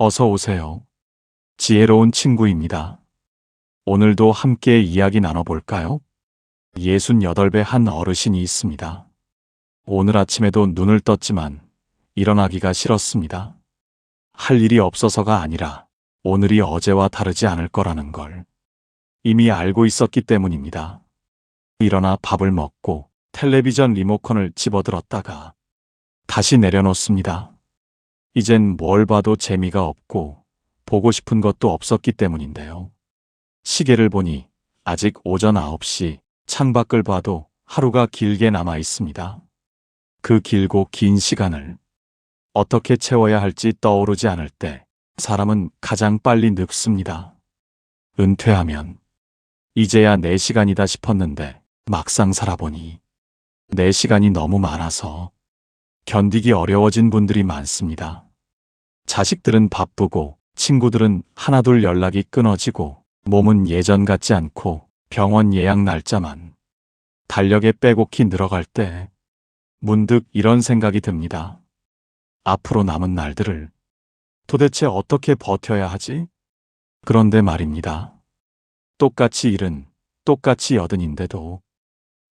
어서 오세요. 지혜로운 친구입니다. 오늘도 함께 이야기 나눠볼까요? 68배 한 어르신이 있습니다. 오늘 아침에도 눈을 떴지만 일어나기가 싫었습니다. 할 일이 없어서가 아니라 오늘이 어제와 다르지 않을 거라는 걸 이미 알고 있었기 때문입니다. 일어나 밥을 먹고 텔레비전 리모컨을 집어들었다가 다시 내려놓습니다. 이젠 뭘 봐도 재미가 없고 보고 싶은 것도 없었기 때문인데요. 시계를 보니 아직 오전 9시, 창밖을 봐도 하루가 길게 남아 있습니다. 그 길고 긴 시간을 어떻게 채워야 할지 떠오르지 않을 때 사람은 가장 빨리 늙습니다. 은퇴하면 이제야 내 시간이다 싶었는데 막상 살아보니 내 시간이 너무 많아서 견디기 어려워진 분들이 많습니다. 자식들은 바쁘고 친구들은 하나둘 연락이 끊어지고 몸은 예전 같지 않고 병원 예약 날짜만 달력에 빼곡히 늘어갈 때 문득 이런 생각이 듭니다. 앞으로 남은 날들을 도대체 어떻게 버텨야 하지? 그런데 말입니다. 똑같이 일은 똑같이 80인데도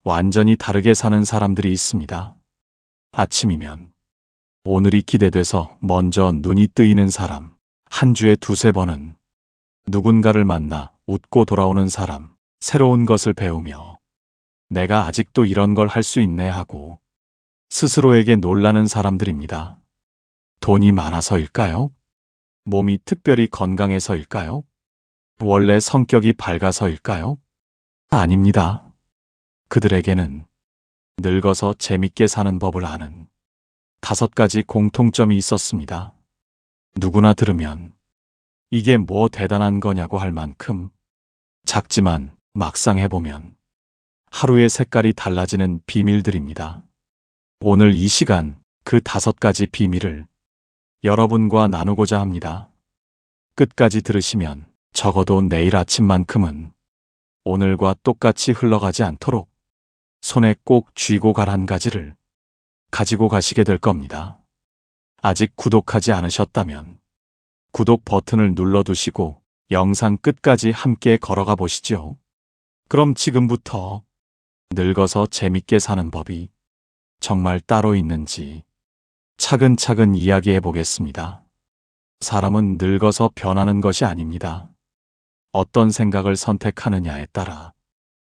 완전히 다르게 사는 사람들이 있습니다. 아침이면 오늘이 기대돼서 먼저 눈이 뜨이는 사람, 한 주에 2~3번은 누군가를 만나 웃고 돌아오는 사람, 새로운 것을 배우며 내가 아직도 이런 걸 할 수 있네 하고 스스로에게 놀라는 사람들입니다. 돈이 많아서일까요? 몸이 특별히 건강해서일까요? 원래 성격이 밝아서일까요? 아닙니다. 그들에게는 늙어서 재밌게 사는 법을 아는 5가지 공통점이 있었습니다. 누구나 들으면 이게 뭐 대단한 거냐고 할 만큼 작지만 막상 해보면 하루의 색깔이 달라지는 비밀들입니다. 오늘 이 시간 그 5가지 비밀을 여러분과 나누고자 합니다. 끝까지 들으시면 적어도 내일 아침만큼은 오늘과 똑같이 흘러가지 않도록 손에 꼭 쥐고 갈 한 가지를 가지고 가시게 될 겁니다. 아직 구독하지 않으셨다면 구독 버튼을 눌러두시고 영상 끝까지 함께 걸어가 보시죠. 그럼 지금부터 늙어서 재밌게 사는 법이 정말 따로 있는지 차근차근 이야기해 보겠습니다. 사람은 늙어서 변하는 것이 아닙니다. 어떤 생각을 선택하느냐에 따라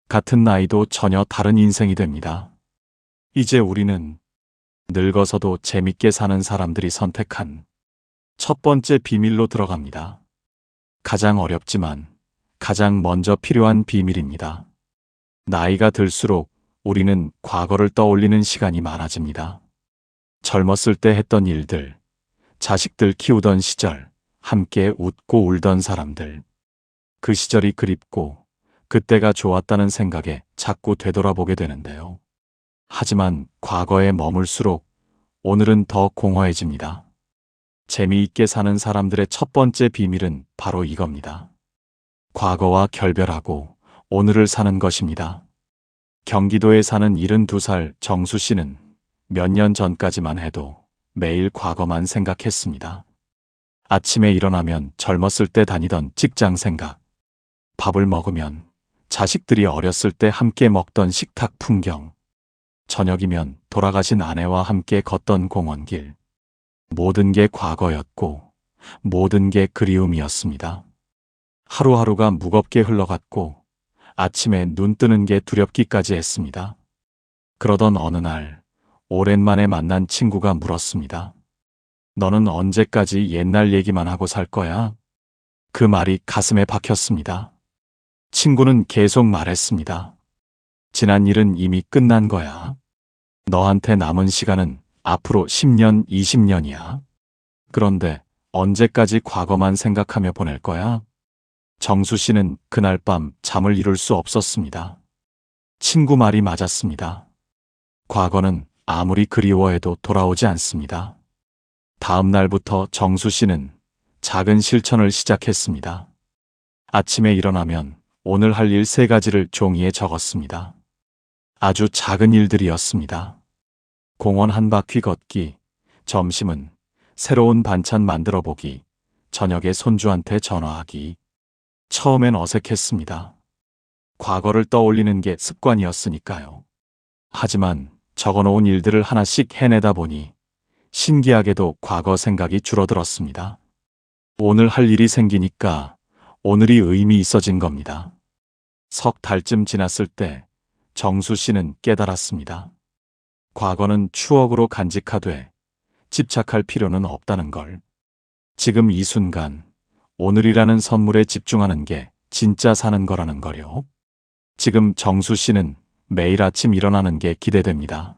같은 나이도 전혀 다른 인생이 됩니다. 이제 우리는 늙어서도 재밌게 사는 사람들이 선택한 첫 번째 비밀로 들어갑니다. 가장 어렵지만 가장 먼저 필요한 비밀입니다. 나이가 들수록 우리는 과거를 떠올리는 시간이 많아집니다. 젊었을 때 했던 일들, 자식들 키우던 시절, 함께 웃고 울던 사람들. 그 시절이 그립고 그때가 좋았다는 생각에 자꾸 되돌아보게 되는데요. 하지만 과거에 머물수록 오늘은 더 공허해집니다. 재미있게 사는 사람들의 첫 번째 비밀은 바로 이겁니다. 과거와 결별하고 오늘을 사는 것입니다. 경기도에 사는 72살 정수 씨는 몇 년 전까지만 해도 매일 과거만 생각했습니다. 아침에 일어나면 젊었을 때 다니던 직장 생각, 밥을 먹으면 자식들이 어렸을 때 함께 먹던 식탁 풍경, 저녁이면 돌아가신 아내와 함께 걷던 공원길. 모든 게 과거였고 모든 게 그리움이었습니다. 하루하루가 무겁게 흘러갔고 아침에 눈 뜨는 게 두렵기까지 했습니다. 그러던 어느 날 오랜만에 만난 친구가 물었습니다. 너는 언제까지 옛날 얘기만 하고 살 거야? 그 말이 가슴에 박혔습니다. 친구는 계속 말했습니다. 지난 일은 이미 끝난 거야. 너한테 남은 시간은 앞으로 10년, 20년이야. 그런데 언제까지 과거만 생각하며 보낼 거야? 정수 씨는 그날 밤 잠을 이룰 수 없었습니다. 친구 말이 맞았습니다. 과거는 아무리 그리워해도 돌아오지 않습니다. 다음 날부터 정수 씨는 작은 실천을 시작했습니다. 아침에 일어나면 오늘 할 일 3가지를 종이에 적었습니다. 아주 작은 일들이었습니다. 공원 한 바퀴 걷기, 점심은 새로운 반찬 만들어 보기, 저녁에 손주한테 전화하기. 처음엔 어색했습니다. 과거를 떠올리는 게 습관이었으니까요. 하지만 적어놓은 일들을 하나씩 해내다 보니 신기하게도 과거 생각이 줄어들었습니다. 오늘 할 일이 생기니까 오늘이 의미 있어진 겁니다. 석 달쯤 지났을 때 정수 씨는 깨달았습니다. 과거는 추억으로 간직하되 집착할 필요는 없다는 걸. 지금 이 순간, 오늘이라는 선물에 집중하는 게 진짜 사는 거라는 거요. 지금 정수 씨는 매일 아침 일어나는 게 기대됩니다.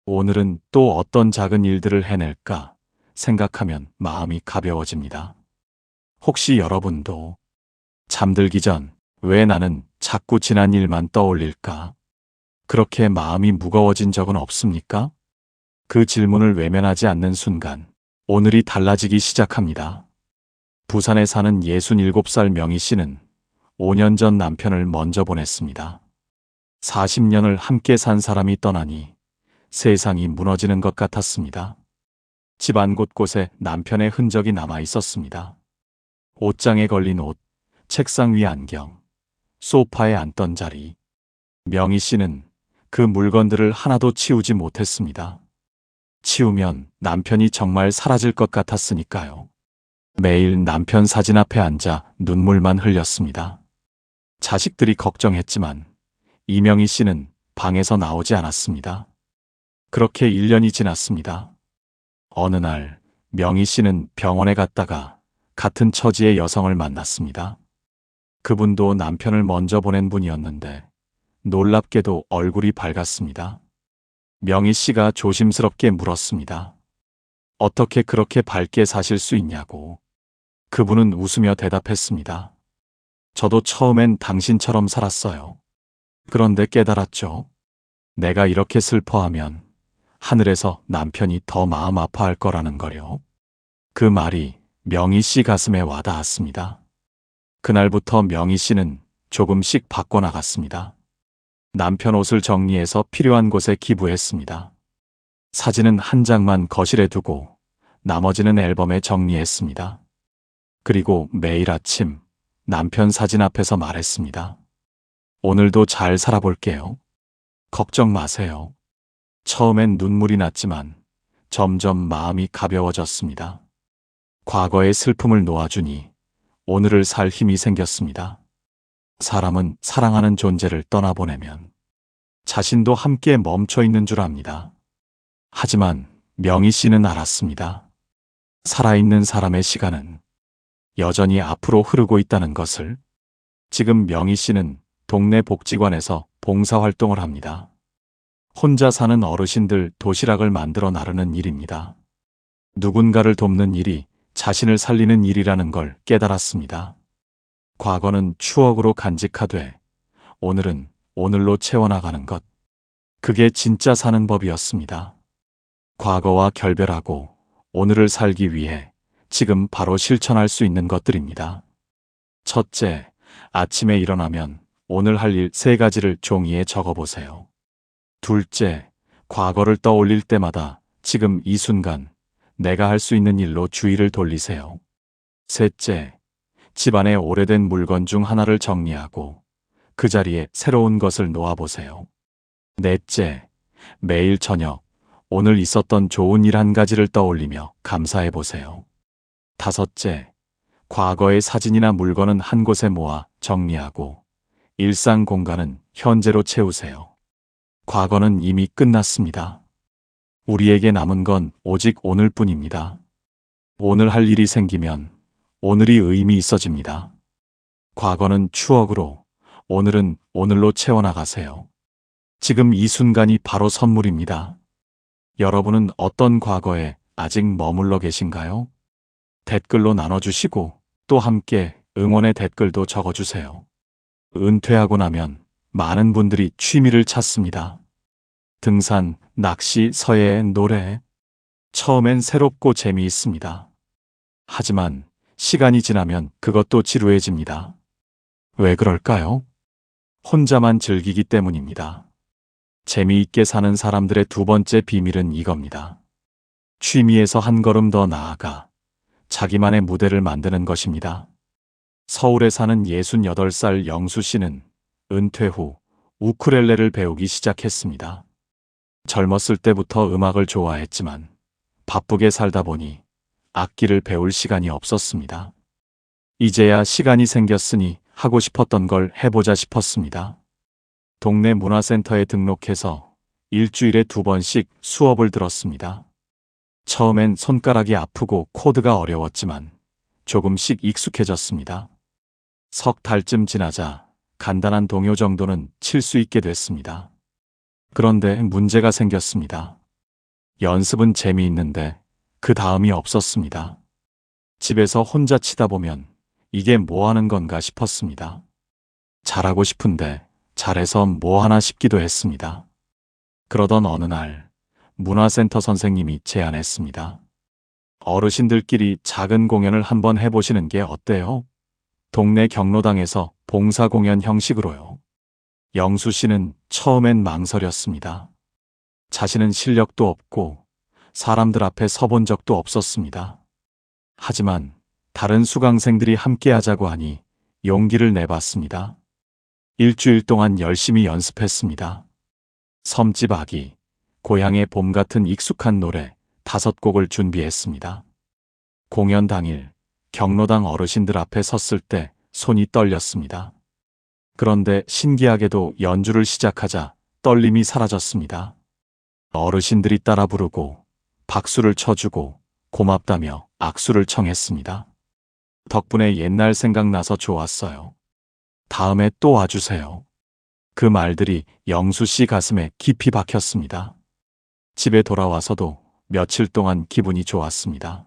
오늘은 또 어떤 작은 일들을 해낼까 생각하면 마음이 가벼워집니다. 혹시 여러분도 잠들기 전 왜 나는 자꾸 지난 일만 떠올릴까? 그렇게 마음이 무거워진 적은 없습니까? 그 질문을 외면하지 않는 순간 오늘이 달라지기 시작합니다. 부산에 사는 67살 명희 씨는 5년 전 남편을 먼저 보냈습니다. 40년을 함께 산 사람이 떠나니 세상이 무너지는 것 같았습니다. 집안 곳곳에 남편의 흔적이 남아 있었습니다. 옷장에 걸린 옷, 책상 위 안경, 소파에 앉던 자리. 명희 씨는 그 물건들을 하나도 치우지 못했습니다. 치우면 남편이 정말 사라질 것 같았으니까요. 매일 남편 사진 앞에 앉아 눈물만 흘렸습니다. 자식들이 걱정했지만 이명희 씨는 방에서 나오지 않았습니다. 그렇게 1년이 지났습니다. 어느 날 명희 씨는 병원에 갔다가 같은 처지의 여성을 만났습니다. 그분도 남편을 먼저 보낸 분이었는데 놀랍게도 얼굴이 밝았습니다. 명희 씨가 조심스럽게 물었습니다. 어떻게 그렇게 밝게 사실 수 있냐고. 그분은 웃으며 대답했습니다. 저도 처음엔 당신처럼 살았어요. 그런데 깨달았죠. 내가 이렇게 슬퍼하면 하늘에서 남편이 더 마음 아파할 거라는 거요. 그 말이 명희 씨 가슴에 와닿았습니다. 그날부터 명희 씨는 조금씩 바꿔나갔습니다. 남편 옷을 정리해서 필요한 곳에 기부했습니다. 사진은 한 장만 거실에 두고 나머지는 앨범에 정리했습니다. 그리고 매일 아침 남편 사진 앞에서 말했습니다. 오늘도 잘 살아볼게요. 걱정 마세요. 처음엔 눈물이 났지만 점점 마음이 가벼워졌습니다. 과거의 슬픔을 놓아주니 오늘을 살 힘이 생겼습니다. 사람은 사랑하는 존재를 떠나보내면 자신도 함께 멈춰 있는 줄 압니다. 하지만 명희 씨는 알았습니다. 살아있는 사람의 시간은 여전히 앞으로 흐르고 있다는 것을. 지금 명희 씨는 동네 복지관에서 봉사활동을 합니다. 혼자 사는 어르신들 도시락을 만들어 나르는 일입니다. 누군가를 돕는 일이 자신을 살리는 일이라는 걸 깨달았습니다. 과거는 추억으로 간직하되 오늘은 오늘로 채워나가는 것. 그게 진짜 사는 법이었습니다. 과거와 결별하고 오늘을 살기 위해 지금 바로 실천할 수 있는 것들입니다. 첫째, 아침에 일어나면 오늘 할 일 3가지를 종이에 적어보세요. 둘째, 과거를 떠올릴 때마다 지금 이 순간 내가 할 수 있는 일로 주의를 돌리세요. 셋째, 집안의 오래된 물건 중 하나를 정리하고 그 자리에 새로운 것을 놓아보세요. 넷째, 매일 저녁 오늘 있었던 좋은 일 1가지를 떠올리며 감사해보세요. 다섯째, 과거의 사진이나 물건은 한 곳에 모아 정리하고 일상 공간은 현재로 채우세요. 과거는 이미 끝났습니다. 우리에게 남은 건 오직 오늘뿐입니다. 오늘 할 일이 생기면 오늘이 의미 있어집니다. 과거는 추억으로, 오늘은 오늘로 채워나가세요. 지금 이 순간이 바로 선물입니다. 여러분은 어떤 과거에 아직 머물러 계신가요? 댓글로 나눠주시고 또 함께 응원의 댓글도 적어주세요. 은퇴하고 나면 많은 분들이 취미를 찾습니다. 등산, 낚시, 서예, 노래. 처음엔 새롭고 재미있습니다. 하지만 시간이 지나면 그것도 지루해집니다. 왜 그럴까요? 혼자만 즐기기 때문입니다. 재미있게 사는 사람들의 두 번째 비밀은 이겁니다. 취미에서 한 걸음 더 나아가 자기만의 무대를 만드는 것입니다. 서울에 사는 68살 영수 씨는 은퇴 후 우쿨렐레를 배우기 시작했습니다. 젊었을 때부터 음악을 좋아했지만 바쁘게 살다 보니 악기를 배울 시간이 없었습니다. 이제야 시간이 생겼으니 하고 싶었던 걸 해보자 싶었습니다. 동네 문화센터에 등록해서 일주일에 2번씩 수업을 들었습니다. 처음엔 손가락이 아프고 코드가 어려웠지만 조금씩 익숙해졌습니다. 석 달쯤 지나자 간단한 동요 정도는 칠 수 있게 됐습니다. 그런데 문제가 생겼습니다. 연습은 재미있는데 그 다음이 없었습니다. 집에서 혼자 치다 보면 이게 뭐 하는 건가 싶었습니다. 잘하고 싶은데 잘해서 뭐 하나 싶기도 했습니다. 그러던 어느 날 문화센터 선생님이 제안했습니다. 어르신들끼리 작은 공연을 한번 해보시는 게 어때요? 동네 경로당에서 봉사 공연 형식으로요. 영수 씨는 처음엔 망설였습니다. 자신은 실력도 없고 사람들 앞에 서본 적도 없었습니다. 하지만 다른 수강생들이 함께 하자고 하니 용기를 내봤습니다. 일주일 동안 열심히 연습했습니다. 섬집 아기, 고향의 봄 같은 익숙한 노래 5곡을 준비했습니다. 공연 당일 경로당 어르신들 앞에 섰을 때 손이 떨렸습니다. 그런데 신기하게도 연주를 시작하자 떨림이 사라졌습니다. 어르신들이 따라 부르고 박수를 쳐주고 고맙다며 악수를 청했습니다. 덕분에 옛날 생각나서 좋았어요. 다음에 또 와주세요. 그 말들이 영수 씨 가슴에 깊이 박혔습니다. 집에 돌아와서도 며칠 동안 기분이 좋았습니다.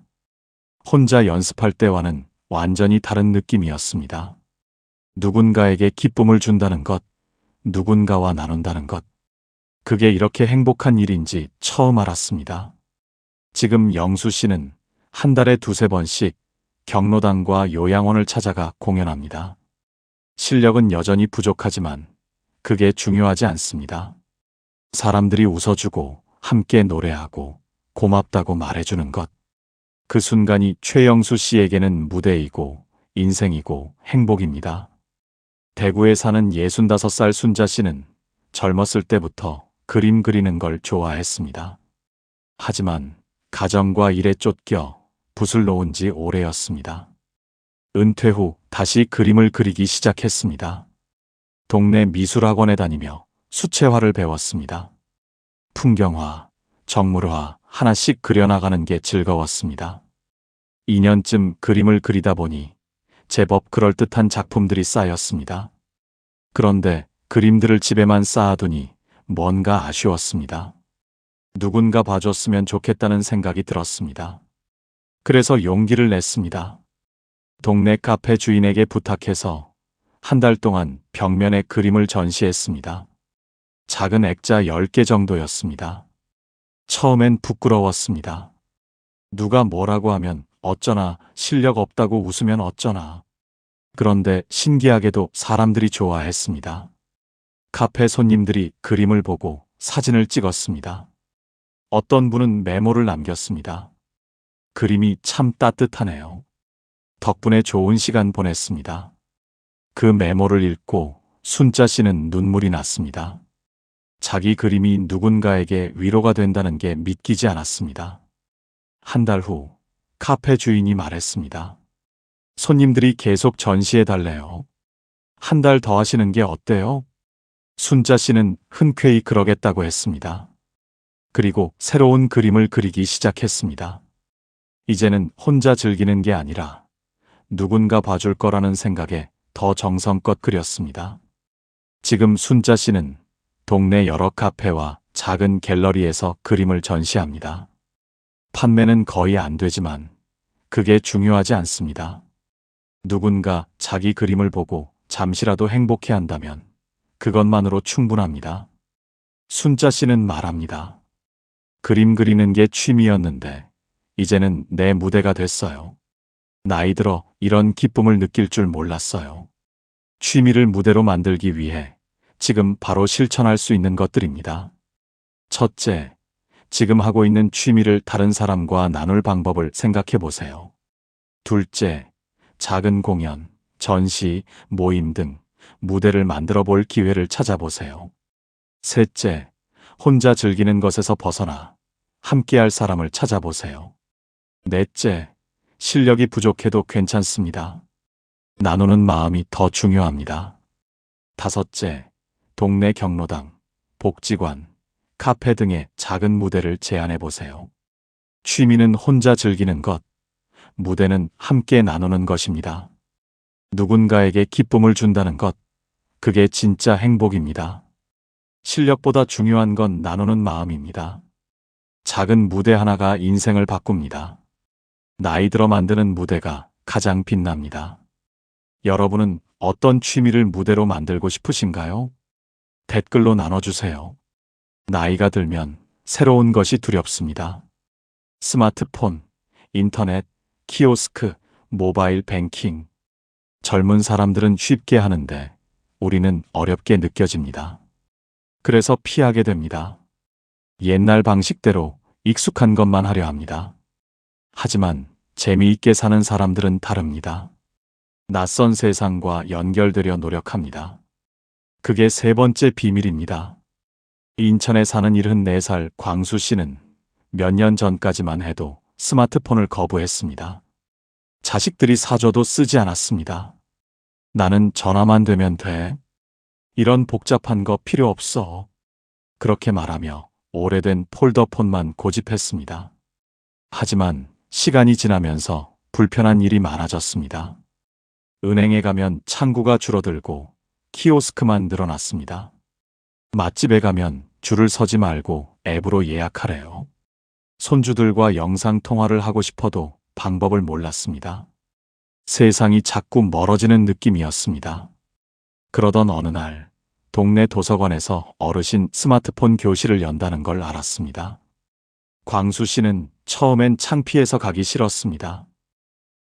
혼자 연습할 때와는 완전히 다른 느낌이었습니다. 누군가에게 기쁨을 준다는 것, 누군가와 나눈다는 것. 그게 이렇게 행복한 일인지 처음 알았습니다. 지금 영수 씨는 한 달에 2~3번씩 경로당과 요양원을 찾아가 공연합니다. 실력은 여전히 부족하지만 그게 중요하지 않습니다. 사람들이 웃어주고 함께 노래하고 고맙다고 말해주는 것. 그 순간이 최영수 씨에게는 무대이고 인생이고 행복입니다. 대구에 사는 65살 순자 씨는 젊었을 때부터 그림 그리는 걸 좋아했습니다. 하지만 가정과 일에 쫓겨 붓을 놓은 지 오래였습니다. 은퇴 후 다시 그림을 그리기 시작했습니다. 동네 미술학원에 다니며 수채화를 배웠습니다. 풍경화, 정물화 하나씩 그려나가는 게 즐거웠습니다. 2년쯤 그림을 그리다 보니 제법 그럴듯한 작품들이 쌓였습니다. 그런데 그림들을 집에만 쌓아두니 뭔가 아쉬웠습니다. 누군가 봐줬으면 좋겠다는 생각이 들었습니다. 그래서 용기를 냈습니다. 동네 카페 주인에게 부탁해서 한 달 동안 벽면에 그림을 전시했습니다. 작은 액자 10개 정도였습니다. 처음엔 부끄러웠습니다. 누가 뭐라고 하면 어쩌나, 실력 없다고 웃으면 어쩌나. 그런데 신기하게도 사람들이 좋아했습니다. 카페 손님들이 그림을 보고 사진을 찍었습니다. 어떤 분은 메모를 남겼습니다. 그림이 참 따뜻하네요. 덕분에 좋은 시간 보냈습니다. 그 메모를 읽고 순자 씨는 눈물이 났습니다. 자기 그림이 누군가에게 위로가 된다는 게 믿기지 않았습니다. 한 달 후 카페 주인이 말했습니다. 손님들이 계속 전시해달래요. 한 달 더 하시는 게 어때요? 순자 씨는 흔쾌히 그러겠다고 했습니다. 그리고 새로운 그림을 그리기 시작했습니다. 이제는 혼자 즐기는 게 아니라 누군가 봐줄 거라는 생각에 더 정성껏 그렸습니다. 지금 순자 씨는 동네 여러 카페와 작은 갤러리에서 그림을 전시합니다. 판매는 거의 안 되지만 그게 중요하지 않습니다. 누군가 자기 그림을 보고 잠시라도 행복해 한다면 그것만으로 충분합니다. 순자 씨는 말합니다. 그림 그리는 게 취미였는데 이제는 내 무대가 됐어요. 나이 들어 이런 기쁨을 느낄 줄 몰랐어요. 취미를 무대로 만들기 위해 지금 바로 실천할 수 있는 것들입니다. 첫째, 지금 하고 있는 취미를 다른 사람과 나눌 방법을 생각해 보세요. 둘째, 작은 공연, 전시, 모임 등 무대를 만들어 볼 기회를 찾아보세요. 셋째, 혼자 즐기는 것에서 벗어나 함께할 사람을 찾아보세요. 넷째, 실력이 부족해도 괜찮습니다. 나누는 마음이 더 중요합니다. 다섯째, 동네 경로당, 복지관, 카페 등의 작은 무대를 제안해 보세요. 취미는 혼자 즐기는 것, 무대는 함께 나누는 것입니다. 누군가에게 기쁨을 준다는 것, 그게 진짜 행복입니다. 실력보다 중요한 건 나누는 마음입니다. 작은 무대 하나가 인생을 바꿉니다. 나이 들어 만드는 무대가 가장 빛납니다. 여러분은 어떤 취미를 무대로 만들고 싶으신가요? 댓글로 나눠주세요. 나이가 들면 새로운 것이 두렵습니다. 스마트폰, 인터넷, 키오스크, 모바일 뱅킹. 젊은 사람들은 쉽게 하는데 우리는 어렵게 느껴집니다. 그래서 피하게 됩니다. 옛날 방식대로 익숙한 것만 하려 합니다. 하지만 재미있게 사는 사람들은 다릅니다. 낯선 세상과 연결되려 노력합니다. 그게 세 번째 비밀입니다. 인천에 사는 74살 광수 씨는 몇 년 전까지만 해도 스마트폰을 거부했습니다. 자식들이 사줘도 쓰지 않았습니다. 나는 전화만 되면 돼. 이런 복잡한 거 필요 없어. 그렇게 말하며 오래된 폴더폰만 고집했습니다. 하지만 시간이 지나면서 불편한 일이 많아졌습니다. 은행에 가면 창구가 줄어들고 키오스크만 늘어났습니다. 맛집에 가면 줄을 서지 말고 앱으로 예약하래요. 손주들과 영상통화를 하고 싶어도 방법을 몰랐습니다. 세상이 자꾸 멀어지는 느낌이었습니다. 그러던 어느 날 동네 도서관에서 어르신 스마트폰 교실을 연다는 걸 알았습니다. 광수 씨는 처음엔 창피해서 가기 싫었습니다.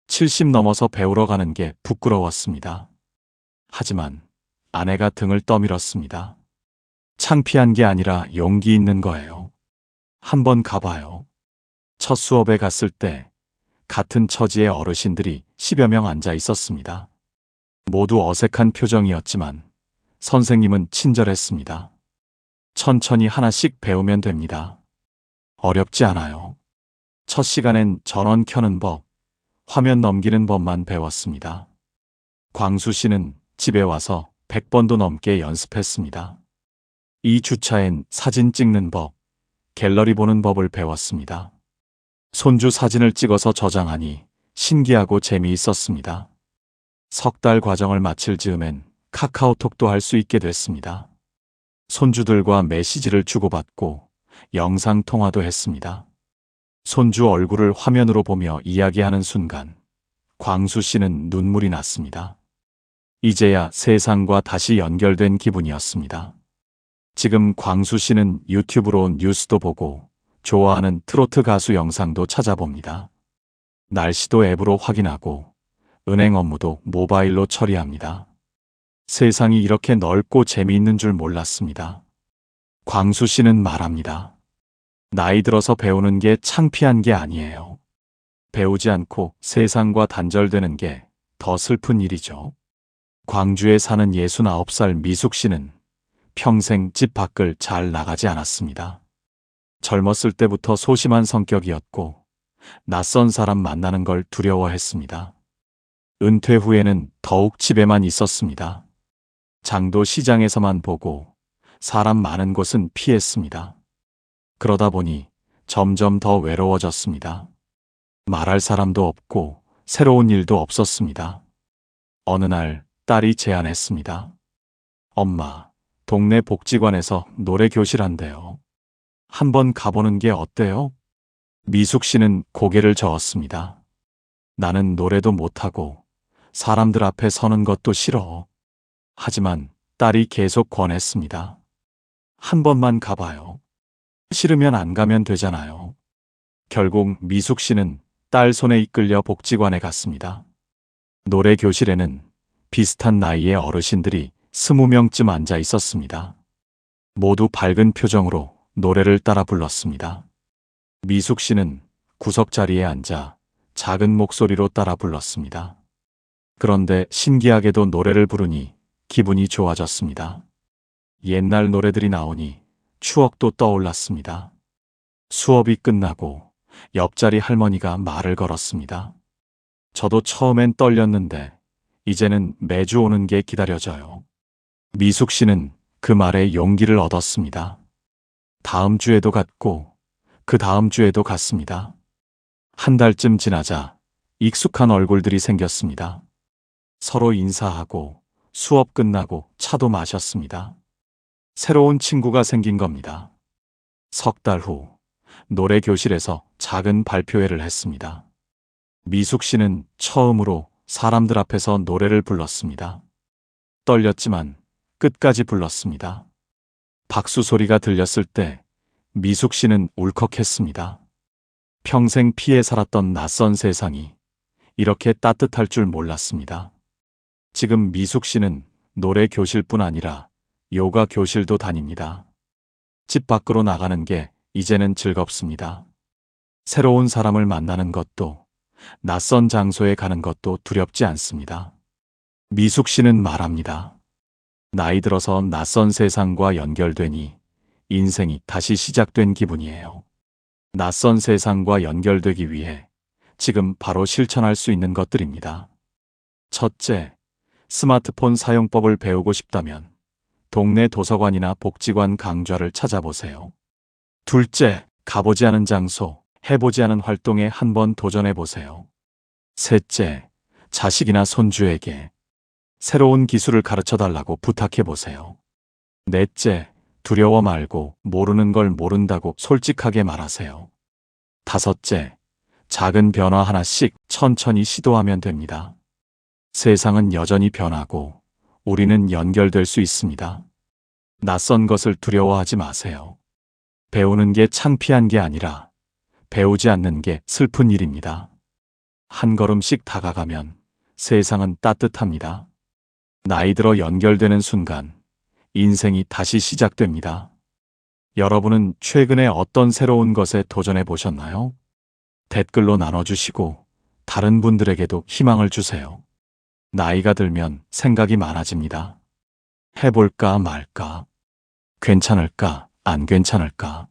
70 넘어서 배우러 가는 게 부끄러웠습니다. 하지만 아내가 등을 떠밀었습니다. 창피한 게 아니라 용기 있는 거예요. 한번 가봐요. 첫 수업에 갔을 때 같은 처지의 어르신들이 10여 명 앉아 있었습니다. 모두 어색한 표정이었지만 선생님은 친절했습니다. 천천히 하나씩 배우면 됩니다. 어렵지 않아요. 첫 시간엔 전원 켜는 법, 화면 넘기는 법만 배웠습니다. 광수 씨는 집에 와서 100번도 넘게 연습했습니다. 이 주차엔 사진 찍는 법, 갤러리 보는 법을 배웠습니다. 손주 사진을 찍어서 저장하니 신기하고 재미있었습니다. 석 달 과정을 마칠 즈음엔 카카오톡도 할 수 있게 됐습니다. 손주들과 메시지를 주고받고 영상 통화도 했습니다. 손주 얼굴을 화면으로 보며 이야기하는 순간 광수 씨는 눈물이 났습니다. 이제야 세상과 다시 연결된 기분이었습니다. 지금 광수 씨는 유튜브로 뉴스도 보고 좋아하는 트로트 가수 영상도 찾아봅니다. 날씨도 앱으로 확인하고 은행 업무도 모바일로 처리합니다. 세상이 이렇게 넓고 재미있는 줄 몰랐습니다. 광수 씨는 말합니다. 나이 들어서 배우는 게 창피한 게 아니에요. 배우지 않고 세상과 단절되는 게 더 슬픈 일이죠. 광주에 사는 69살 미숙 씨는 평생 집 밖을 잘 나가지 않았습니다. 젊었을 때부터 소심한 성격이었고 낯선 사람 만나는 걸 두려워했습니다. 은퇴 후에는 더욱 집에만 있었습니다. 장도 시장에서만 보고 사람 많은 곳은 피했습니다. 그러다 보니 점점 더 외로워졌습니다. 말할 사람도 없고 새로운 일도 없었습니다. 어느 날 딸이 제안했습니다. 엄마, 동네 복지관에서 노래 교실 한대요. 한번 가보는 게 어때요? 미숙 씨는 고개를 저었습니다. 나는 노래도 못하고 사람들 앞에 서는 것도 싫어. 하지만 딸이 계속 권했습니다. 한 번만 가봐요. 싫으면 안 가면 되잖아요. 결국 미숙 씨는 딸 손에 이끌려 복지관에 갔습니다. 노래 교실에는 비슷한 나이의 어르신들이 20명쯤 앉아 있었습니다. 모두 밝은 표정으로 노래를 따라 불렀습니다. 미숙 씨는 구석 자리에 앉아 작은 목소리로 따라 불렀습니다. 그런데 신기하게도 노래를 부르니 기분이 좋아졌습니다. 옛날 노래들이 나오니 추억도 떠올랐습니다. 수업이 끝나고 옆자리 할머니가 말을 걸었습니다. 저도 처음엔 떨렸는데 이제는 매주 오는 게 기다려져요. 미숙 씨는 그 말에 용기를 얻었습니다. 다음 주에도 갔고 그 다음 주에도 갔습니다. 한 달쯤 지나자 익숙한 얼굴들이 생겼습니다. 서로 인사하고 수업 끝나고 차도 마셨습니다. 새로운 친구가 생긴 겁니다. 석 달 후 노래 교실에서 작은 발표회를 했습니다. 미숙 씨는 처음으로 사람들 앞에서 노래를 불렀습니다. 떨렸지만 끝까지 불렀습니다. 박수 소리가 들렸을 때 미숙 씨는 울컥했습니다. 평생 피해 살았던 낯선 세상이 이렇게 따뜻할 줄 몰랐습니다. 지금 미숙 씨는 노래 교실뿐 아니라 요가 교실도 다닙니다. 집 밖으로 나가는 게 이제는 즐겁습니다. 새로운 사람을 만나는 것도 낯선 장소에 가는 것도 두렵지 않습니다. 미숙 씨는 말합니다. 나이 들어서 낯선 세상과 연결되니 인생이 다시 시작된 기분이에요. 낯선 세상과 연결되기 위해 지금 바로 실천할 수 있는 것들입니다. 첫째, 스마트폰 사용법을 배우고 싶다면 동네 도서관이나 복지관 강좌를 찾아보세요. 둘째, 가보지 않은 장소, 해보지 않은 활동에 한번 도전해보세요. 셋째, 자식이나 손주에게 새로운 기술을 가르쳐달라고 부탁해보세요. 넷째, 두려워 말고 모르는 걸 모른다고 솔직하게 말하세요. 다섯째, 작은 변화 하나씩 천천히 시도하면 됩니다. 세상은 여전히 변하고 우리는 연결될 수 있습니다. 낯선 것을 두려워하지 마세요. 배우는 게 창피한 게 아니라 배우지 않는 게 슬픈 일입니다. 한 걸음씩 다가가면 세상은 따뜻합니다. 나이 들어 연결되는 순간 인생이 다시 시작됩니다. 여러분은 최근에 어떤 새로운 것에 도전해 보셨나요? 댓글로 나눠주시고 다른 분들에게도 희망을 주세요. 나이가 들면 생각이 많아집니다. 해볼까 말까? 괜찮을까? 안 괜찮을까?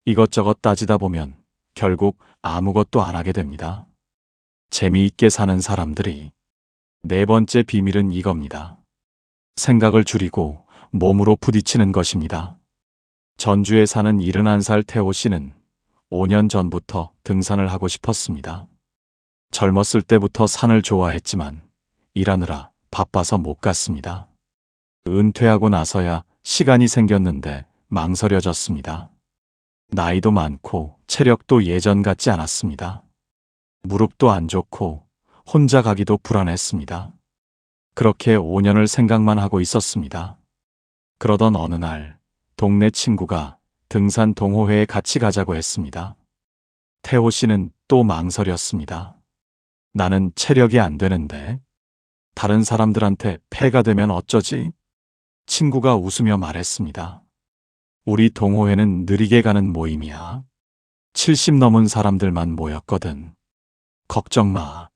이것저것 따지다 보면 결국 아무것도 안 하게 됩니다. 재미있게 사는 사람들이 네 번째 비밀은 이겁니다. 생각을 줄이고 몸으로 부딪히는 것입니다. 전주에 사는 71살 태호 씨는 5년 전부터 등산을 하고 싶었습니다. 젊었을 때부터 산을 좋아했지만 일하느라 바빠서 못 갔습니다. 은퇴하고 나서야 시간이 생겼는데 망설여졌습니다. 나이도 많고 체력도 예전 같지 않았습니다. 무릎도 안 좋고 혼자 가기도 불안했습니다. 그렇게 5년을 생각만 하고 있었습니다. 그러던 어느 날 동네 친구가 등산 동호회에 같이 가자고 했습니다. 태호 씨는 또 망설였습니다. 나는 체력이 안 되는데 다른 사람들한테 폐가 되면 어쩌지? 친구가 웃으며 말했습니다. 우리 동호회는 느리게 가는 모임이야. 70 넘은 사람들만 모였거든. 걱정 마.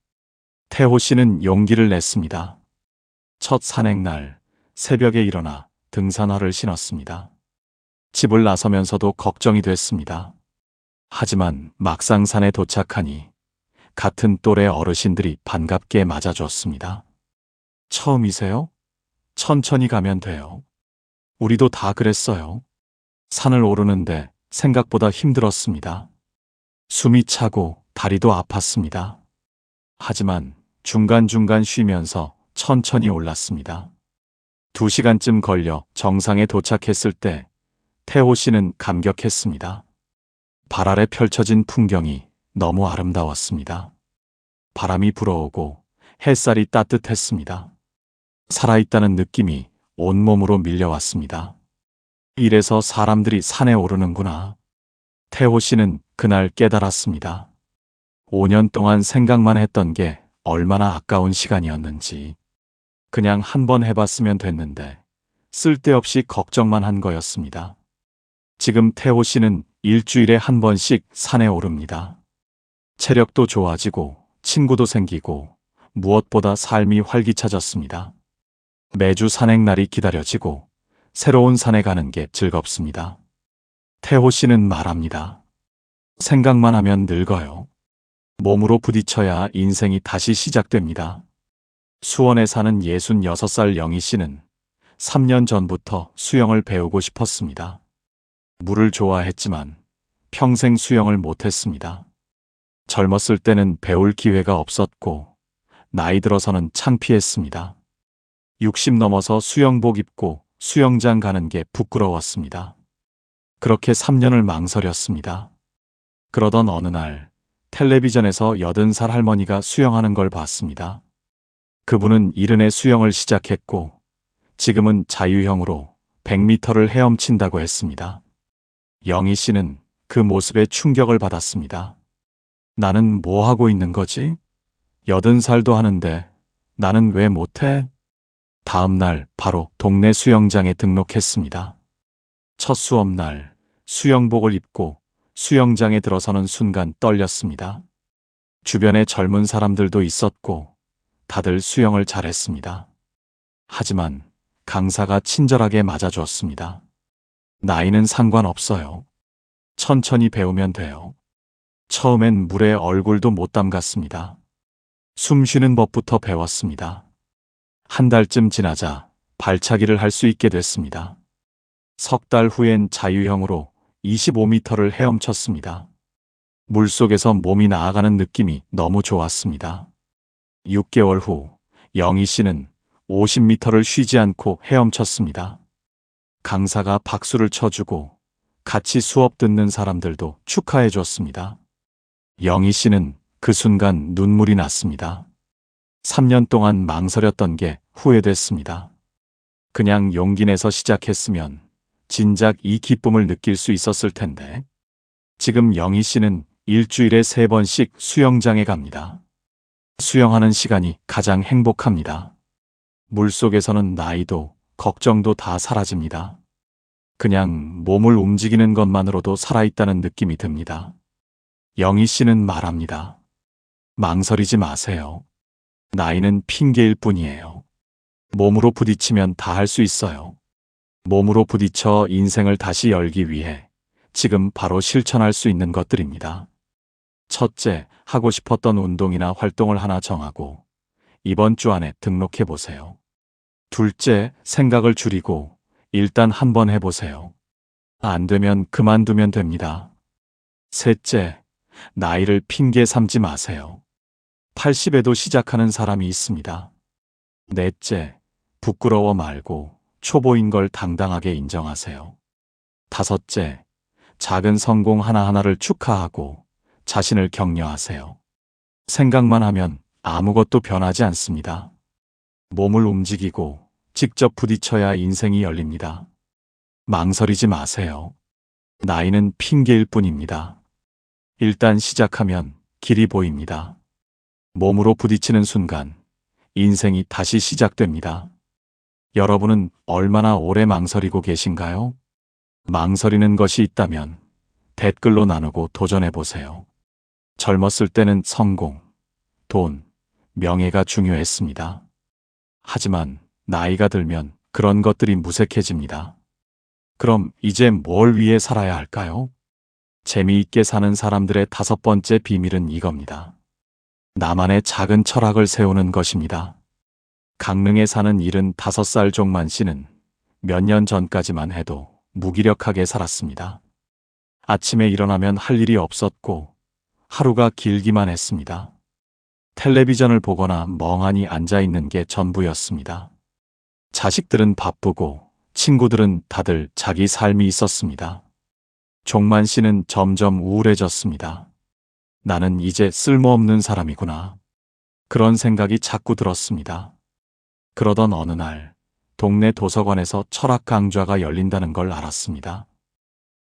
태호 씨는 용기를 냈습니다. 첫 산행날 새벽에 일어나 등산화를 신었습니다. 집을 나서면서도 걱정이 됐습니다. 하지만 막상 산에 도착하니 같은 또래 어르신들이 반갑게 맞아줬습니다. 처음이세요? 천천히 가면 돼요. 우리도 다 그랬어요. 산을 오르는데 생각보다 힘들었습니다. 숨이 차고 다리도 아팠습니다. 하지만 중간중간 쉬면서 천천히 올랐습니다. 2시간쯤 걸려 정상에 도착했을 때 태호 씨는 감격했습니다. 발 아래 펼쳐진 풍경이 너무 아름다웠습니다. 바람이 불어오고 햇살이 따뜻했습니다. 살아있다는 느낌이 온몸으로 밀려왔습니다. 이래서 사람들이 산에 오르는구나. 태호 씨는 그날 깨달았습니다. 5년 동안 생각만 했던 게 얼마나 아까운 시간이었는지. 그냥 한번 해봤으면 됐는데 쓸데없이 걱정만 한 거였습니다. 지금 태호 씨는 일주일에 한 번씩 산에 오릅니다. 체력도 좋아지고 친구도 생기고 무엇보다 삶이 활기차졌습니다. 매주 산행날이 기다려지고 새로운 산에 가는 게 즐겁습니다. 태호 씨는 말합니다. 생각만 하면 늙어요. 몸으로 부딪혀야 인생이 다시 시작됩니다. 수원에 사는 66살 영희 씨는 3년 전부터 수영을 배우고 싶었습니다. 물을 좋아했지만 평생 수영을 못했습니다. 젊었을 때는 배울 기회가 없었고 나이 들어서는 창피했습니다. 60 넘어서 수영복 입고 수영장 가는 게 부끄러웠습니다. 그렇게 3년을 망설였습니다. 그러던 어느 날 텔레비전에서 80살 할머니가 수영하는 걸 봤습니다. 그분은 이른에 수영을 시작했고 지금은 자유형으로 100m를 헤엄친다고 했습니다. 영희 씨는 그 모습에 충격을 받았습니다. 나는 뭐 하고 있는 거지? 80살도 하는데 나는 왜 못해? 다음 날 바로 동네 수영장에 등록했습니다. 첫 수업날 수영복을 입고 수영장에 들어서는 순간 떨렸습니다. 주변에 젊은 사람들도 있었고 다들 수영을 잘했습니다. 하지만 강사가 친절하게 맞아주었습니다. 나이는 상관없어요. 천천히 배우면 돼요. 처음엔 물에 얼굴도 못 담갔습니다. 숨 쉬는 법부터 배웠습니다. 한 달쯤 지나자 발차기를 할 수 있게 됐습니다. 석 달 후엔 자유형으로 25m를 헤엄쳤습니다. 물속에서 몸이 나아가는 느낌이 너무 좋았습니다. 6개월 후 영희 씨는 50m를 쉬지 않고 헤엄쳤습니다. 강사가 박수를 쳐주고 같이 수업 듣는 사람들도 축하해 줬습니다. 영희 씨는 그 순간 눈물이 났습니다. 3년 동안 망설였던 게 후회됐습니다. 그냥 용기 내서 시작했으면 진작 이 기쁨을 느낄 수 있었을 텐데. 지금 영희 씨는 일주일에 3번씩 수영장에 갑니다. 수영하는 시간이 가장 행복합니다. 물속에서는 나이도 걱정도 다 사라집니다. 그냥 몸을 움직이는 것만으로도 살아있다는 느낌이 듭니다. 영희 씨는 말합니다. 망설이지 마세요. 나이는 핑계일 뿐이에요. 몸으로 부딪히면 다 할 수 있어요. 몸으로 부딪혀 인생을 다시 열기 위해 지금 바로 실천할 수 있는 것들입니다. 첫째, 하고 싶었던 운동이나 활동을 하나 정하고 이번 주 안에 등록해 보세요. 둘째, 생각을 줄이고 일단 한번 해보세요. 안 되면 그만두면 됩니다. 셋째, 나이를 핑계 삼지 마세요. 80에도 시작하는 사람이 있습니다. 넷째, 부끄러워 말고 초보인 걸 당당하게 인정하세요. 다섯째, 작은 성공 하나하나를 축하하고 자신을 격려하세요. 생각만 하면 아무것도 변하지 않습니다. 몸을 움직이고 직접 부딪혀야 인생이 열립니다. 망설이지 마세요. 나이는 핑계일 뿐입니다. 일단 시작하면 길이 보입니다. 몸으로 부딪히는 순간 인생이 다시 시작됩니다. 여러분은 얼마나 오래 망설이고 계신가요? 망설이는 것이 있다면 댓글로 나누고 도전해 보세요. 젊었을 때는 성공, 돈, 명예가 중요했습니다. 하지만 나이가 들면 그런 것들이 무색해집니다. 그럼 이제 뭘 위해 살아야 할까요? 재미있게 사는 사람들의 5번째 비밀은 이겁니다. 나만의 작은 철학을 세우는 것입니다. 강릉에 사는 75살 종만 씨는 몇 년 전까지만 해도 무기력하게 살았습니다. 아침에 일어나면 할 일이 없었고 하루가 길기만 했습니다. 텔레비전을 보거나 멍하니 앉아있는 게 전부였습니다. 자식들은 바쁘고 친구들은 다들 자기 삶이 있었습니다. 종만 씨는 점점 우울해졌습니다. 나는 이제 쓸모없는 사람이구나. 그런 생각이 자꾸 들었습니다. 그러던 어느 날 동네 도서관에서 철학 강좌가 열린다는 걸 알았습니다.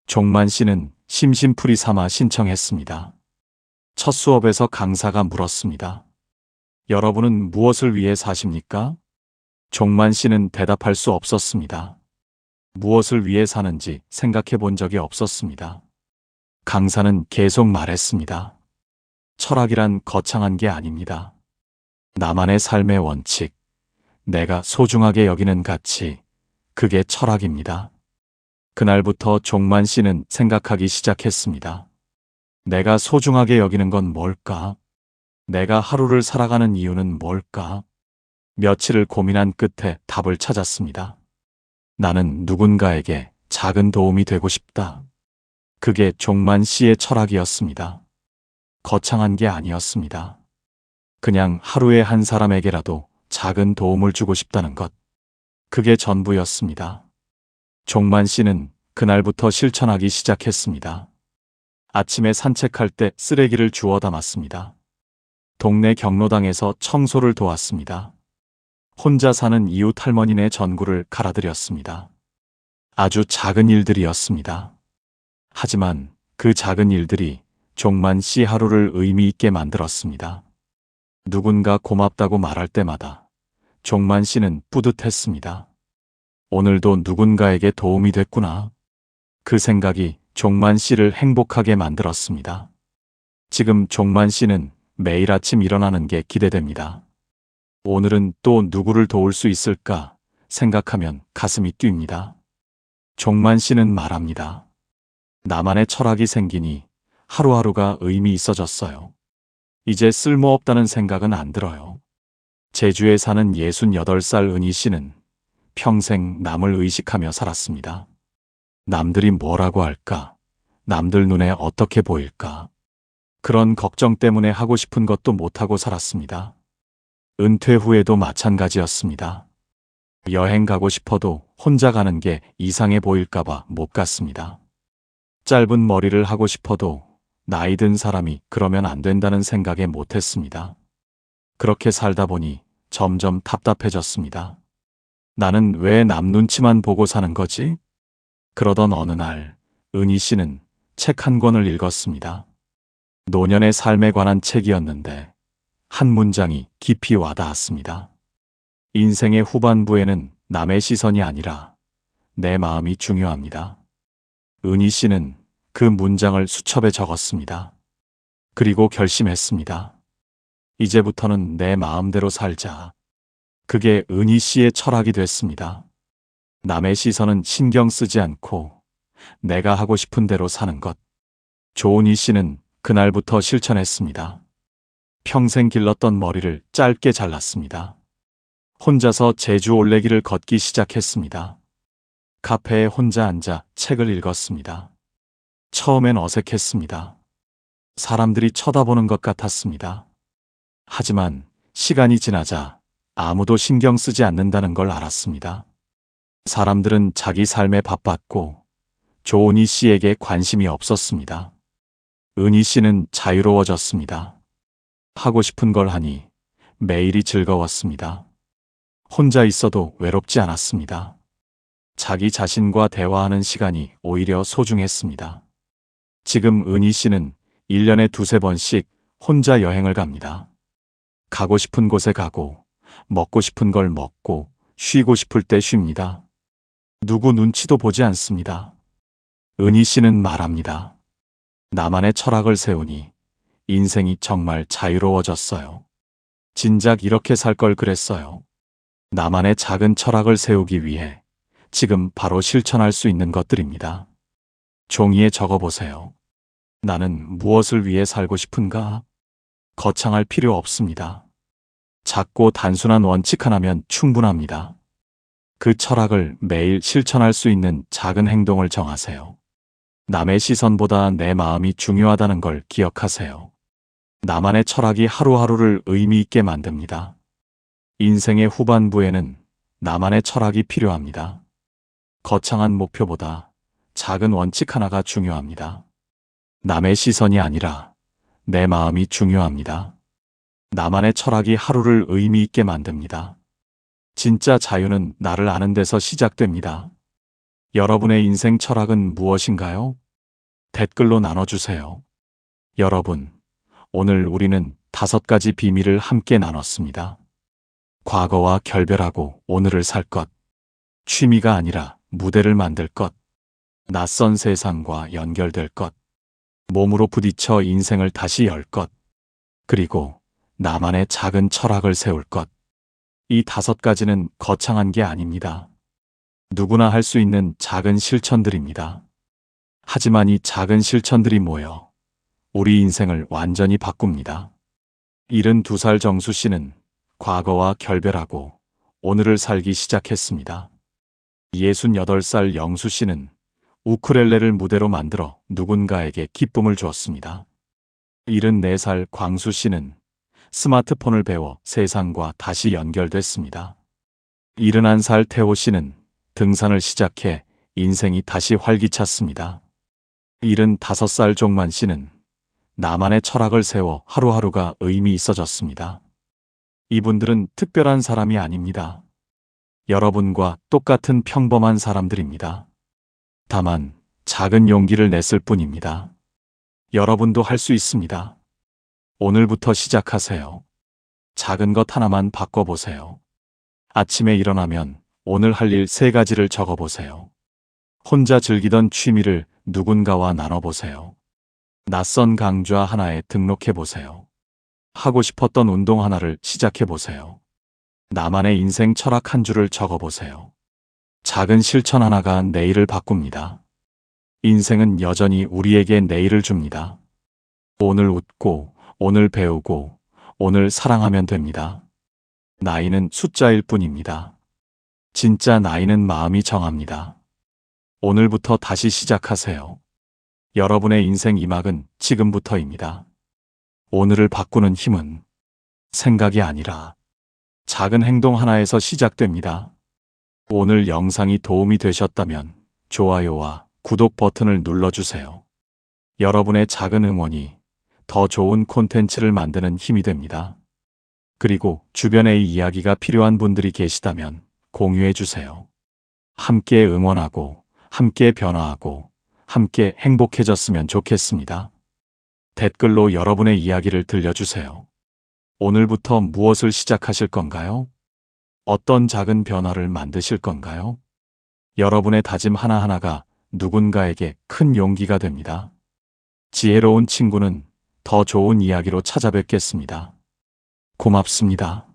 종만 씨는 심심풀이 삼아 신청했습니다. 첫 수업에서 강사가 물었습니다. 여러분은 무엇을 위해 사십니까? 종만 씨는 대답할 수 없었습니다. 무엇을 위해 사는지 생각해 본 적이 없었습니다. 강사는 계속 말했습니다. 철학이란 거창한 게 아닙니다. 나만의 삶의 원칙, 내가 소중하게 여기는 가치, 그게 철학입니다. 그날부터 종만 씨는 생각하기 시작했습니다. 내가 소중하게 여기는 건 뭘까? 내가 하루를 살아가는 이유는 뭘까? 며칠을 고민한 끝에 답을 찾았습니다. 나는 누군가에게 작은 도움이 되고 싶다. 그게 종만 씨의 철학이었습니다. 거창한 게 아니었습니다. 그냥 하루에 한 사람에게라도 작은 도움을 주고 싶다는 것. 그게 전부였습니다. 종만 씨는 그날부터 실천하기 시작했습니다. 아침에 산책할 때 쓰레기를 주워 담았습니다. 동네 경로당에서 청소를 도왔습니다. 혼자 사는 이웃 할머니네 전구를 갈아드렸습니다. 아주 작은 일들이었습니다. 하지만 그 작은 일들이 종만 씨 하루를 의미 있게 만들었습니다. 누군가 고맙다고 말할 때마다 종만 씨는 뿌듯했습니다. 오늘도 누군가에게 도움이 됐구나. 그 생각이 종만 씨를 행복하게 만들었습니다. 지금 종만 씨는 매일 아침 일어나는 게 기대됩니다. 오늘은 또 누구를 도울 수 있을까 생각하면 가슴이 뜁니다. 종만 씨는 말합니다. 나만의 철학이 생기니 하루하루가 의미 있어졌어요. 이제 쓸모없다는 생각은 안 들어요. 제주에 사는 68살 은희 씨는 평생 남을 의식하며 살았습니다. 남들이 뭐라고 할까? 남들 눈에 어떻게 보일까? 그런 걱정 때문에 하고 싶은 것도 못하고 살았습니다. 은퇴 후에도 마찬가지였습니다. 여행 가고 싶어도 혼자 가는 게 이상해 보일까봐 못 갔습니다. 짧은 머리를 하고 싶어도 나이 든 사람이 그러면 안 된다는 생각에 못했습니다. 그렇게 살다 보니 점점 답답해졌습니다. 나는 왜 남 눈치만 보고 사는 거지? 그러던 어느 날 은희 씨는 책 한 권을 읽었습니다. 노년의 삶에 관한 책이었는데 한 문장이 깊이 와닿았습니다. 인생의 후반부에는 남의 시선이 아니라 내 마음이 중요합니다. 은희 씨는 그 문장을 수첩에 적었습니다. 그리고 결심했습니다. 이제부터는 내 마음대로 살자. 그게 은희 씨의 철학이 됐습니다. 남의 시선은 신경 쓰지 않고 내가 하고 싶은 대로 사는 것. 조은희 씨는 그날부터 실천했습니다. 평생 길렀던 머리를 짧게 잘랐습니다. 혼자서 제주 올레길을 걷기 시작했습니다. 카페에 혼자 앉아 책을 읽었습니다. 처음엔 어색했습니다. 사람들이 쳐다보는 것 같았습니다. 하지만 시간이 지나자 아무도 신경 쓰지 않는다는 걸 알았습니다. 사람들은 자기 삶에 바빴고 조은희 씨에게 관심이 없었습니다. 은희 씨는 자유로워졌습니다. 하고 싶은 걸 하니 매일이 즐거웠습니다. 혼자 있어도 외롭지 않았습니다. 자기 자신과 대화하는 시간이 오히려 소중했습니다. 지금 은희 씨는 1년에 두세 번씩 혼자 여행을 갑니다. 가고 싶은 곳에 가고, 먹고 싶은 걸 먹고, 쉬고 싶을 때 쉽니다. 누구 눈치도 보지 않습니다. 은희 씨는 말합니다. 나만의 철학을 세우니 인생이 정말 자유로워졌어요. 진작 이렇게 살 걸 그랬어요. 나만의 작은 철학을 세우기 위해 지금 바로 실천할 수 있는 것들입니다. 종이에 적어보세요. 나는 무엇을 위해 살고 싶은가? 거창할 필요 없습니다. 작고 단순한 원칙 하나면 충분합니다. 그 철학을 매일 실천할 수 있는 작은 행동을 정하세요. 남의 시선보다 내 마음이 중요하다는 걸 기억하세요. 나만의 철학이 하루하루를 의미 있게 만듭니다. 인생의 후반부에는 나만의 철학이 필요합니다. 거창한 목표보다 작은 원칙 하나가 중요합니다. 남의 시선이 아니라 내 마음이 중요합니다. 나만의 철학이 하루를 의미 있게 만듭니다. 진짜 자유는 나를 아는 데서 시작됩니다. 여러분의 인생 철학은 무엇인가요? 댓글로 나눠주세요. 여러분, 오늘 우리는 5가지 비밀을 함께 나눴습니다. 과거와 결별하고 오늘을 살 것, 취미가 아니라 무대를 만들 것, 낯선 세상과 연결될 것, 몸으로 부딪혀 인생을 다시 열 것, 그리고 나만의 작은 철학을 세울 것. 이 5가지는 거창한 게 아닙니다. 누구나 할 수 있는 작은 실천들입니다. 하지만 이 작은 실천들이 모여 우리 인생을 완전히 바꿉니다. 72살 정수 씨는 과거와 결별하고 오늘을 살기 시작했습니다. 68살 영수 씨는 우쿨렐레를 무대로 만들어 누군가에게 기쁨을 주었습니다. 74살 광수 씨는 스마트폰을 배워 세상과 다시 연결됐습니다. 71살 태호 씨는 등산을 시작해 인생이 다시 활기찼습니다. 75살 종만 씨는 나만의 철학을 세워 하루하루가 의미 있어졌습니다. 이분들은 특별한 사람이 아닙니다. 여러분과 똑같은 평범한 사람들입니다. 다만 작은 용기를 냈을 뿐입니다. 여러분도 할 수 있습니다. 오늘부터 시작하세요. 작은 것 하나만 바꿔보세요. 아침에 일어나면 오늘 할 일 3가지를 적어보세요. 혼자 즐기던 취미를 누군가와 나눠보세요. 낯선 강좌 하나에 등록해보세요. 하고 싶었던 운동 하나를 시작해보세요. 나만의 인생 철학 한 줄을 적어보세요. 작은 실천 하나가 내일을 바꿉니다. 인생은 여전히 우리에게 내일을 줍니다. 오늘 웃고, 오늘 배우고, 오늘 사랑하면 됩니다. 나이는 숫자일 뿐입니다. 진짜 나이는 마음이 정합니다. 오늘부터 다시 시작하세요. 여러분의 인생 2막은 지금부터입니다. 오늘을 바꾸는 힘은 생각이 아니라 작은 행동 하나에서 시작됩니다. 오늘 영상이 도움이 되셨다면 좋아요와 구독 버튼을 눌러주세요. 여러분의 작은 응원이 더 좋은 콘텐츠를 만드는 힘이 됩니다. 그리고 주변에 이 이야기가 필요한 분들이 계시다면 공유해주세요. 함께 응원하고 함께 변화하고 함께 행복해졌으면 좋겠습니다. 댓글로 여러분의 이야기를 들려주세요. 오늘부터 무엇을 시작하실 건가요? 어떤 작은 변화를 만드실 건가요? 여러분의 다짐 하나하나가 누군가에게 큰 용기가 됩니다. 지혜로운 친구는 더 좋은 이야기로 찾아뵙겠습니다. 고맙습니다.